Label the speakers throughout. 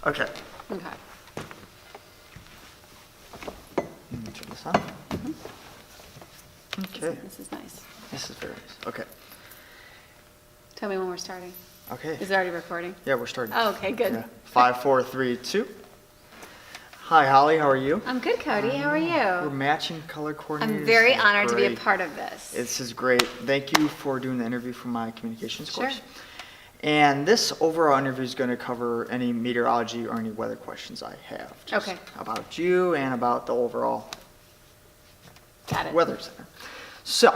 Speaker 1: Okay.
Speaker 2: Okay.
Speaker 1: Let me turn this on. Okay.
Speaker 2: This is nice.
Speaker 1: This is very nice. Okay.
Speaker 2: Tell me when we're starting.
Speaker 1: Okay.
Speaker 2: Is it already recording?
Speaker 1: Yeah, we're starting.
Speaker 2: Oh, okay, good.
Speaker 1: Yeah. 5, 4, 3, 2. Hi, Holly. How are you?
Speaker 2: I'm good, Cody. How are
Speaker 1: We're
Speaker 2: you?
Speaker 1: matching color coordinators.
Speaker 2: I'm very
Speaker 1: This is
Speaker 2: honored to be a
Speaker 1: great.
Speaker 2: part of this.
Speaker 1: This is great. Thank you for doing the interview for my communications
Speaker 2: Sure.
Speaker 1: course. And this overall interview is going to cover any meteorology or any weather questions I have. Just
Speaker 2: Okay.
Speaker 1: About you and about the overall
Speaker 2: Got it.
Speaker 1: Weather Center. So,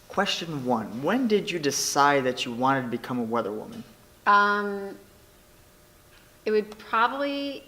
Speaker 1: question 1. When did you decide that you wanted to become a weather woman?
Speaker 2: It would probably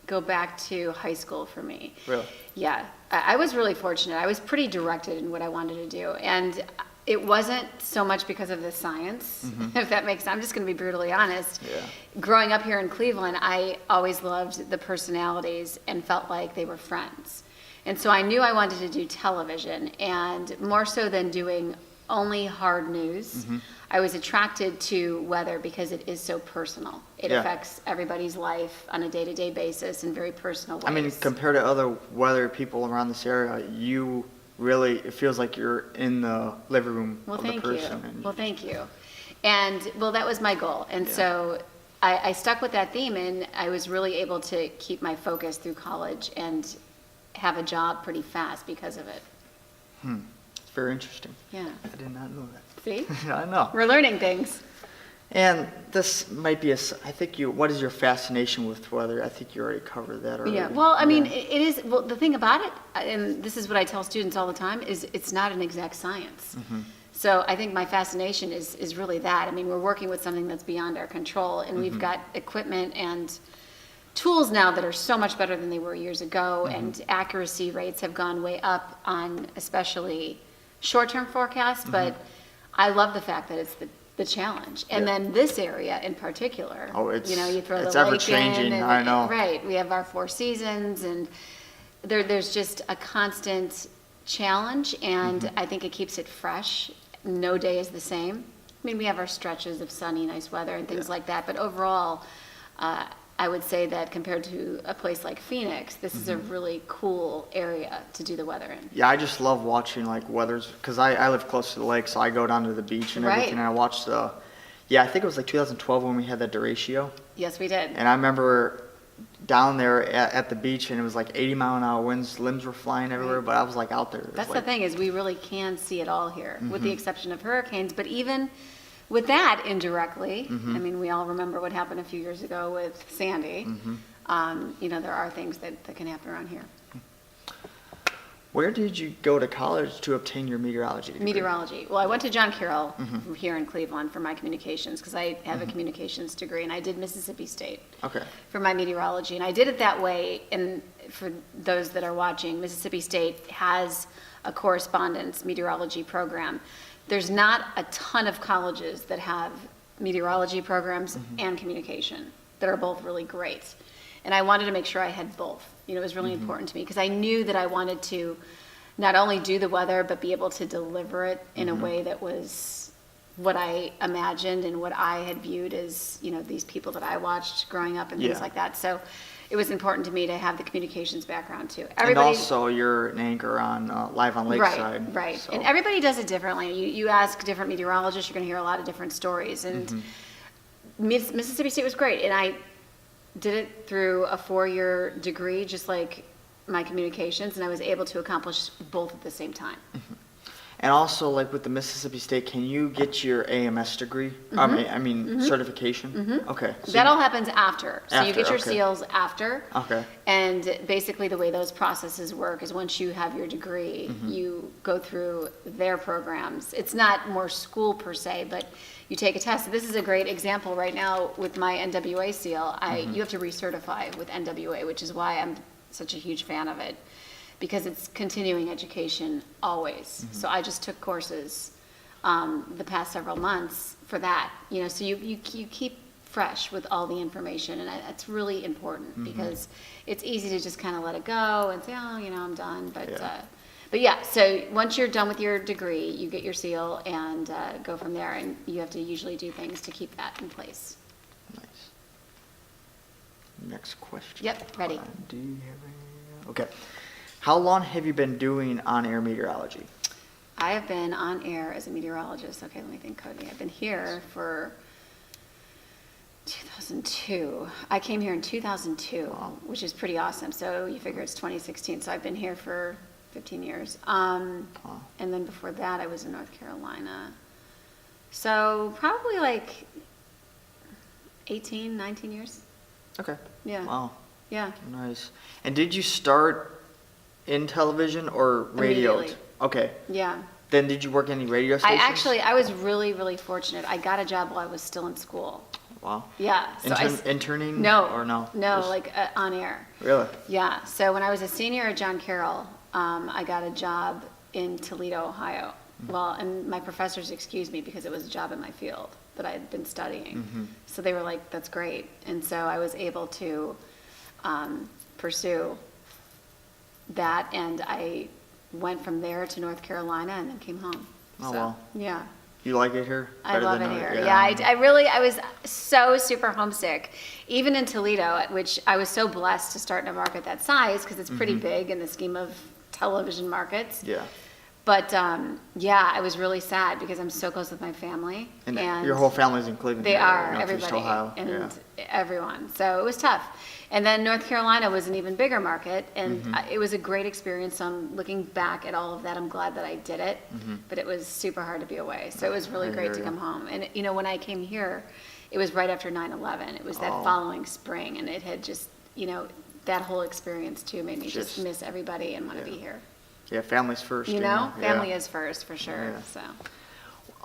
Speaker 2: go back to high school for me.
Speaker 1: Really?
Speaker 2: Yeah, I was really fortunate. I was pretty directed in what I wanted to do. And it wasn't so much because of the science, if that makes sense. I'm just going to be brutally honest.
Speaker 1: Yeah.
Speaker 2: Growing up here in Cleveland, I always loved the personalities and felt like they were friends. And so I knew I wanted to do television, and more so than doing only hard news, I was attracted to weather because it is so personal. It
Speaker 1: Yeah.
Speaker 2: affects everybody's life on a day-to-day basis in very personal ways.
Speaker 1: I mean, compared to other weather people around this area, you really, it feels like you're in the living room
Speaker 2: Well,
Speaker 1: of the
Speaker 2: thank
Speaker 1: person.
Speaker 2: you.
Speaker 1: And
Speaker 2: Well, thank you. And, well, that was my goal. And
Speaker 1: Yeah.
Speaker 2: so I stuck with that theme, and I was really able to keep my focus through college and have a job pretty fast because of it.
Speaker 1: It's very interesting.
Speaker 2: Yeah.
Speaker 1: I did not know that.
Speaker 2: See?
Speaker 1: I know.
Speaker 2: We're learning things.
Speaker 1: And this might be I think what is your fascination with weather? I think you already covered that already.
Speaker 2: Yeah, well, I mean,
Speaker 1: Yeah.
Speaker 2: it is, well, the thing about it, and this is what I tell students all the time, is it's not an exact science. So I think my fascination is really that. I mean, we're working with something that's beyond our control, and we've got equipment and tools now that are so much better than they were years ago, and accuracy rates have gone way up on especially short-term forecasts, but I love the fact that it's the challenge. And
Speaker 1: Yeah.
Speaker 2: then this area in particular,
Speaker 1: Oh, it's-
Speaker 2: you know, you throw
Speaker 1: it's
Speaker 2: the lake
Speaker 1: ever-changing,
Speaker 2: in, and,
Speaker 1: I know.
Speaker 2: right, we have our 4 seasons, and there's just a constant challenge, and I think it keeps it fresh. No day is the same. I mean, we have our stretches of sunny, nice weather and things like that, but overall, I would say that compared to a place like Phoenix, this is a really cool area to do the weather in.
Speaker 1: Yeah, I just love watching like weathers because I live close to the lake, so I go down to the beach and
Speaker 2: Right.
Speaker 1: everything. And I watch I think it was like 2012 when we had that derecho,
Speaker 2: Yes, we did.
Speaker 1: and I remember down there at the beach, and it was like 80-mile-an-hour winds, limbs were flying everywhere,
Speaker 2: Right.
Speaker 1: but I was like out there. It was
Speaker 2: That's the
Speaker 1: like,
Speaker 2: thing, is we really can see it all here, with the exception of hurricanes. But even with that indirectly, I mean, we all remember what happened a few years ago with Sandy. You know, there are things that can happen around here.
Speaker 1: Where did you go to college to obtain your meteorology degree?
Speaker 2: Meteorology. Well, I went to John Carroll here in Cleveland for my communications, because I have a communications degree, and I did Mississippi State
Speaker 1: Okay.
Speaker 2: for my meteorology. And I did it that way, and for those that are watching, Mississippi State has a correspondence meteorology program. There's not a ton of colleges that have meteorology programs and communication that are both really great. And I wanted to make sure I had both. You know, it was really important to me, because I knew that I wanted to not only do the weather, but be able to deliver it in a way that was what I imagined and what I had viewed as, you know, these people that I watched growing up and things
Speaker 1: Yeah.
Speaker 2: like that. So it was important to me to have the communications background too.
Speaker 1: And also, you're an anchor on Live on Lakeside.
Speaker 2: Right.
Speaker 1: so-
Speaker 2: And everybody does it differently. You ask different meteorologists, you're going to hear a lot of different stories. And Mississippi State was great. And I did it through a 4-year degree, just like my communications, and I was able to accomplish both at the same time.
Speaker 1: And also, like with the Mississippi State, can you get your AMS degree? I mean, certification? Okay. So
Speaker 2: That all happens after. So you
Speaker 1: After,
Speaker 2: get your
Speaker 1: okay.
Speaker 2: seals after.
Speaker 1: Okay.
Speaker 2: And basically the way those processes work is once you have your degree, you go through their programs. It's not more school per se, but you take a test. This is a great example right now with my NWA seal. You have to recertify with NWA, which is why I'm such a huge fan of it, because it's continuing education always. So I just took courses the past several months for that, you know, so you keep fresh with all the information, and that's really important because it's easy to just kind of let it go and say, oh, you know, I'm done, but yeah, so once you're done with your degree, you get your seal and go from there, and you have to usually do things to keep that in place.
Speaker 1: Nice. next question.
Speaker 2: Yep, ready.
Speaker 1: Do you have any? Okay. How long have you been doing on-air meteorology?
Speaker 2: I have been on air as a meteorologist. Okay, let me think, Cody. I've been here for 2002. I came here in 2002, which is pretty awesome. So you figure it's 2016. So I've been here for 15 years. And then before that, I was in North Carolina. So probably like 18, 19 years.
Speaker 1: Okay.
Speaker 2: Yeah.
Speaker 1: Wow.
Speaker 2: Yeah.
Speaker 1: Nice. And did you start in television or radio?
Speaker 2: Immediately.
Speaker 1: Okay.
Speaker 2: Yeah.
Speaker 1: Then did you work in any radio stations?
Speaker 2: I was really, really fortunate. I got a job while I was still in school.
Speaker 1: Wow.
Speaker 2: Yeah. So
Speaker 1: interning?
Speaker 2: No.
Speaker 1: Or no?
Speaker 2: No,
Speaker 1: Just-
Speaker 2: like on air.
Speaker 1: Really?
Speaker 2: Yeah. So when I was a senior at John Carroll, I got a job in Toledo, Ohio. Well, and my professors excused me because it was a job in my field that I had been studying. So they were like, that's great. And so I was able to pursue that, and I went from there to North Carolina and then came home.
Speaker 1: Oh,
Speaker 2: So,
Speaker 1: wow.
Speaker 2: Yeah.
Speaker 1: You like it here?
Speaker 2: I
Speaker 1: Better
Speaker 2: love
Speaker 1: than
Speaker 2: it
Speaker 1: over-
Speaker 2: here. Yeah, I was so super homesick. Even in Toledo, which I was so blessed to start in a market that size because it's pretty big in the scheme of television markets.
Speaker 1: Yeah.
Speaker 2: But yeah, I was really sad because I'm so close with my family.
Speaker 1: And your whole family's in Cleveland.
Speaker 2: They
Speaker 1: area,
Speaker 2: are,
Speaker 1: Northeast
Speaker 2: everybody,
Speaker 1: Ohio.
Speaker 2: and
Speaker 1: Yeah.
Speaker 2: everyone. So it was tough. And then North Carolina was an even bigger market, and it was a great experience. So I'm looking back at all of that. I'm glad that I did it, but it was super hard to be away. So it was really
Speaker 1: I
Speaker 2: great
Speaker 1: hear
Speaker 2: to
Speaker 1: you.
Speaker 2: come home. And you know, when I came here, it was right after 9/11. It was that
Speaker 1: Oh.
Speaker 2: following spring, and it had just, you know, that whole experience too made me just
Speaker 1: Just-
Speaker 2: miss everybody and want to
Speaker 1: yeah.
Speaker 2: be here.
Speaker 1: Yeah, family's first.
Speaker 2: You know,
Speaker 1: Yeah.
Speaker 2: family is first for sure.
Speaker 1: Yeah.
Speaker 2: So.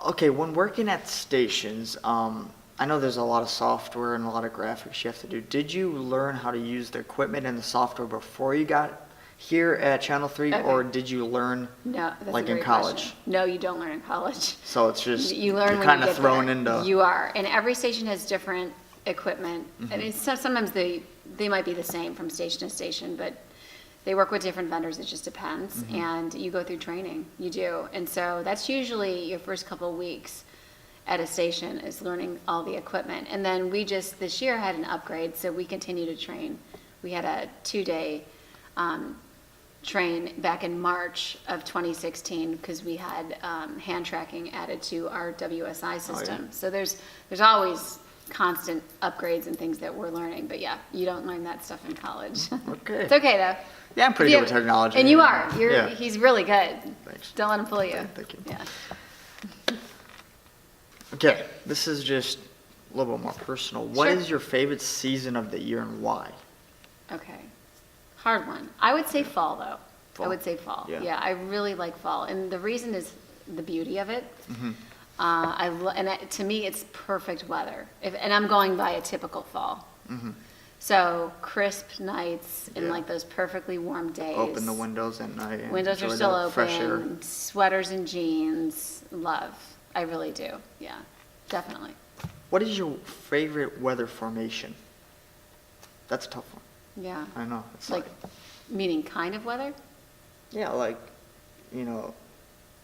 Speaker 1: Okay, when working at stations, I know there's a lot of software and a lot of graphics you have to do. Did you learn how to use the equipment and the software before you got here at Channel 3,
Speaker 2: Okay.
Speaker 1: or did you learn
Speaker 2: No, that's
Speaker 1: like
Speaker 2: a
Speaker 1: in
Speaker 2: great
Speaker 1: college?
Speaker 2: question. No, you don't learn in college.
Speaker 1: So it's just
Speaker 2: You learn
Speaker 1: you're
Speaker 2: when
Speaker 1: kind
Speaker 2: you
Speaker 1: of
Speaker 2: get
Speaker 1: thrown
Speaker 2: there.
Speaker 1: into.
Speaker 2: You are, and every station has different equipment.
Speaker 1: Mm-hmm.
Speaker 2: I mean, sometimes they might be the same from station to station, but they work with different vendors. It just depends,
Speaker 1: Mm-hmm.
Speaker 2: and you go through training. You do, and so that's usually your first couple of weeks at a station is learning all the equipment. And then we just this year had an upgrade, so we continue to train. We had a 2-day train back in March of 2016 because we had hand tracking added to our WSI system. So there's always constant upgrades and things that we're learning. But yeah, you don't learn that stuff in college.
Speaker 1: Okay.
Speaker 2: It's okay though.
Speaker 1: Yeah, I'm pretty
Speaker 2: If
Speaker 1: good
Speaker 2: you-
Speaker 1: with technology.
Speaker 2: And you are.
Speaker 1: Yeah.
Speaker 2: He's really good.
Speaker 1: Thanks.
Speaker 2: Don't let him fool you.
Speaker 1: Okay, thank you.
Speaker 2: Yeah.
Speaker 1: Okay, this is just a little bit more personal. What
Speaker 2: Sure.
Speaker 1: is your favorite season of the year and why?
Speaker 2: Okay. Hard one. I would say fall though.
Speaker 1: Fall.
Speaker 2: I would say fall.
Speaker 1: Yeah.
Speaker 2: Yeah, I really like fall. And the reason is the beauty of it.
Speaker 1: Mm-hmm.
Speaker 2: To me, it's perfect weather. And I'm going by a typical fall.
Speaker 1: Mm-hmm.
Speaker 2: So crisp nights and
Speaker 1: Yeah.
Speaker 2: like those perfectly warm days.
Speaker 1: Open the windows at night. And
Speaker 2: Windows are
Speaker 1: enjoy
Speaker 2: still
Speaker 1: the fresh air.
Speaker 2: open. Sweaters and jeans. Love. I really do. Yeah, definitely.
Speaker 1: What is your favorite weather formation? That's a tough one.
Speaker 2: Yeah.
Speaker 1: I know. It's
Speaker 2: Like, meaning kind of weather?
Speaker 1: yeah, like, you know,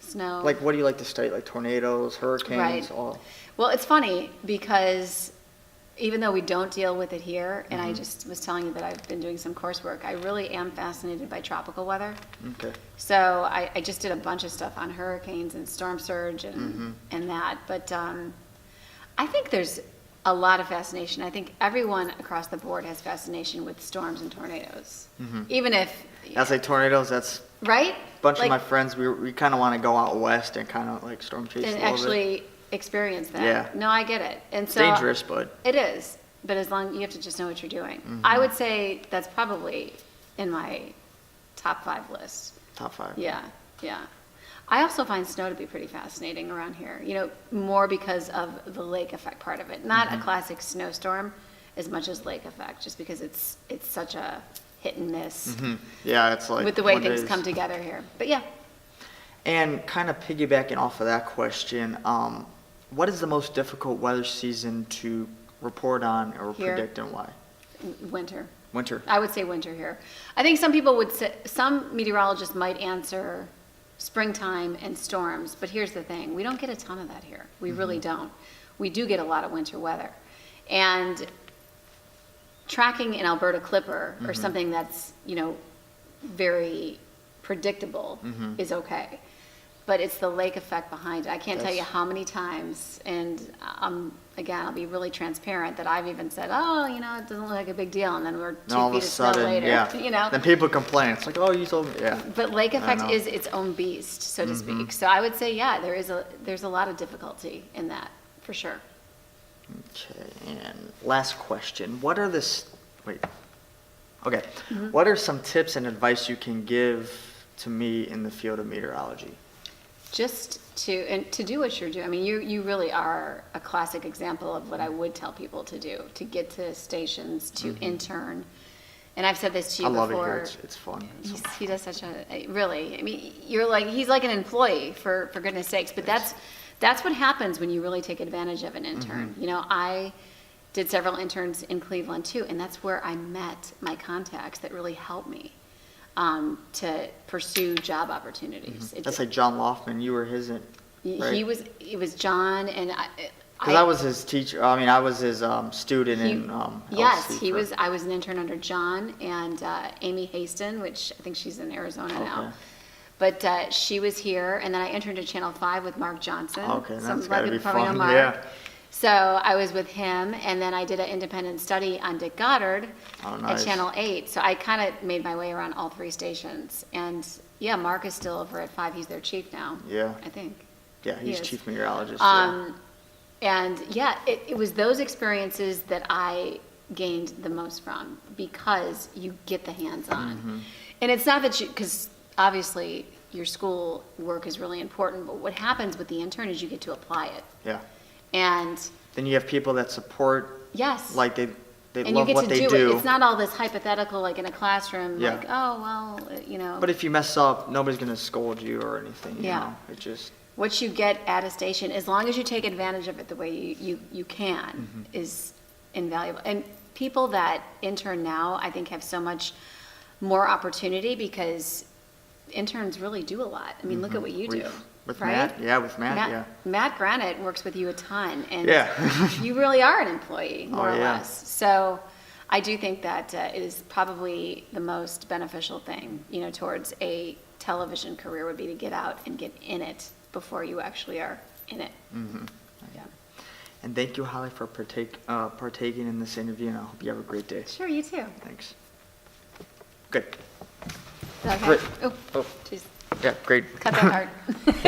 Speaker 2: Snow.
Speaker 1: like what do you like to study? Like tornadoes, hurricanes,
Speaker 2: Right.
Speaker 1: all.
Speaker 2: Well, it's funny because even though we don't deal with it here, and
Speaker 1: Mm-hmm.
Speaker 2: I just was telling you that I've been doing some coursework, I really am fascinated by tropical weather.
Speaker 1: Okay.
Speaker 2: So I just did a bunch of stuff on hurricanes and storm surge
Speaker 1: Mm-hmm.
Speaker 2: and that. But I think there's a lot of fascination. I think everyone across the board has fascination with storms and tornadoes. Even if,
Speaker 1: That's like tornadoes. That's
Speaker 2: right?
Speaker 1: a bunch
Speaker 2: Like,
Speaker 1: of my friends. We kind of want to go out west and kind of like storm chase a
Speaker 2: and
Speaker 1: little bit.
Speaker 2: actually experience that.
Speaker 1: Yeah.
Speaker 2: No, I get it. And
Speaker 1: It's
Speaker 2: so
Speaker 1: dangerous, but
Speaker 2: it is, but as long you have to just know what you're doing.
Speaker 1: Mm-hmm.
Speaker 2: I would say that's probably in my top 5 list.
Speaker 1: top 5.
Speaker 2: Yeah, yeah. I also find snow to be pretty fascinating around here. You know, more because of the lake effect part of it. Not
Speaker 1: Mm-hmm.
Speaker 2: a classic snowstorm as much as lake effect, just because it's such a hit and miss
Speaker 1: Yeah, it's like
Speaker 2: with the way
Speaker 1: one
Speaker 2: things
Speaker 1: days-
Speaker 2: come together here. But yeah,
Speaker 1: And kind of piggybacking off of that question, what is the most difficult weather season to report on or
Speaker 2: Here.
Speaker 1: predict and why?
Speaker 2: winter.
Speaker 1: Winter.
Speaker 2: I would say winter here. I think some people would say, some meteorologists might answer springtime and storms, but here's the thing, we don't get a ton of that here. We really don't. We do get a lot of winter weather. And tracking an Alberta Clipper or something that's, very predictable is okay. But it's the lake effect behind it. I can't tell you how many times, and again, I'll be really transparent, that I've even said, oh, it doesn't look like a big deal, and then we're
Speaker 1: And all
Speaker 2: 2
Speaker 1: of
Speaker 2: feet
Speaker 1: a
Speaker 2: of snow
Speaker 1: sudden,
Speaker 2: later,
Speaker 1: yeah. Then people complain. It's like, oh, you told me, yeah.
Speaker 2: But lake effect
Speaker 1: know.
Speaker 2: is its own beast, so to speak. So I would say, yeah, there's a lot of difficulty in that, for sure.
Speaker 1: Okay, and last question. What are What are some tips and advice you can give to me in the field of meteorology?
Speaker 2: Just to do what you're doing. I mean, you really are a classic example of what I would tell people to do, to get to stations, to intern. And I've said this to you
Speaker 1: I love
Speaker 2: before.
Speaker 1: it here. It's fun.
Speaker 2: He does such really, I mean, he's like an employee, for goodness sakes. But that's what happens when you really take advantage of an intern. I did several interns in Cleveland too, and that's where I met my contacts that really helped me to pursue job opportunities.
Speaker 1: That's like John Loftman. You were his, right?
Speaker 2: It was John, and
Speaker 1: Because I was his teacher. I mean, I was his student in
Speaker 2: yes,
Speaker 1: LC
Speaker 2: I was an intern under John and Amy Haston, which I think she's in Arizona now. But she was here, and then I interned at Channel 5 with Mark Johnson.
Speaker 1: Okay,
Speaker 2: Some
Speaker 1: that's gotta be
Speaker 2: probably know
Speaker 1: fun.
Speaker 2: Mark.
Speaker 1: Yeah.
Speaker 2: So I was with him, and then I did an independent study on Dick Goddard
Speaker 1: Nice.
Speaker 2: at Channel 8. So I kind of made my way around all 3 stations. And yeah, Mark is still over at 5. He's their chief now.
Speaker 1: Yeah.
Speaker 2: I think.
Speaker 1: Yeah, he's
Speaker 2: is.
Speaker 1: chief meteorologist.
Speaker 2: And yeah, it was those experiences that I gained the most from, because you get the hands-on. And it's not that because obviously your school work is really important, but what happens with the intern is you get to apply it.
Speaker 1: Yeah.
Speaker 2: And
Speaker 1: Then you have people that support.
Speaker 2: yes.
Speaker 1: Like they
Speaker 2: and you
Speaker 1: love
Speaker 2: get
Speaker 1: what
Speaker 2: to
Speaker 1: they
Speaker 2: do
Speaker 1: do.
Speaker 2: it. It's not all this hypothetical like in a classroom,
Speaker 1: Yeah.
Speaker 2: like, oh, well,
Speaker 1: But if you mess up, nobody's gonna scold you or anything.
Speaker 2: Yeah.
Speaker 1: You know? It just.
Speaker 2: what you get at a station, as long as you take advantage of it the way you can, is invaluable. And people that intern now, I think, have so much more opportunity, because interns really do a lot. I mean, look at what you do.
Speaker 1: With
Speaker 2: right?
Speaker 1: Matt, yeah, with Matt, yeah.
Speaker 2: Matt Granite works with you a ton, and
Speaker 1: Yeah.
Speaker 2: you really are an employee, more or
Speaker 1: yeah.
Speaker 2: less. So I do think that it is probably the most beneficial thing, towards a television career, would be to get out and get in it before you actually are in it. Yeah.
Speaker 1: And thank you, Holly, for partaking in this interview, and I hope you have a great day.
Speaker 2: Sure, you too.
Speaker 1: Thanks. Good.
Speaker 2: Okay.
Speaker 1: Great.
Speaker 2: Oh,
Speaker 1: Oh.
Speaker 2: jeez.
Speaker 1: Yeah, great.
Speaker 2: Cut that part.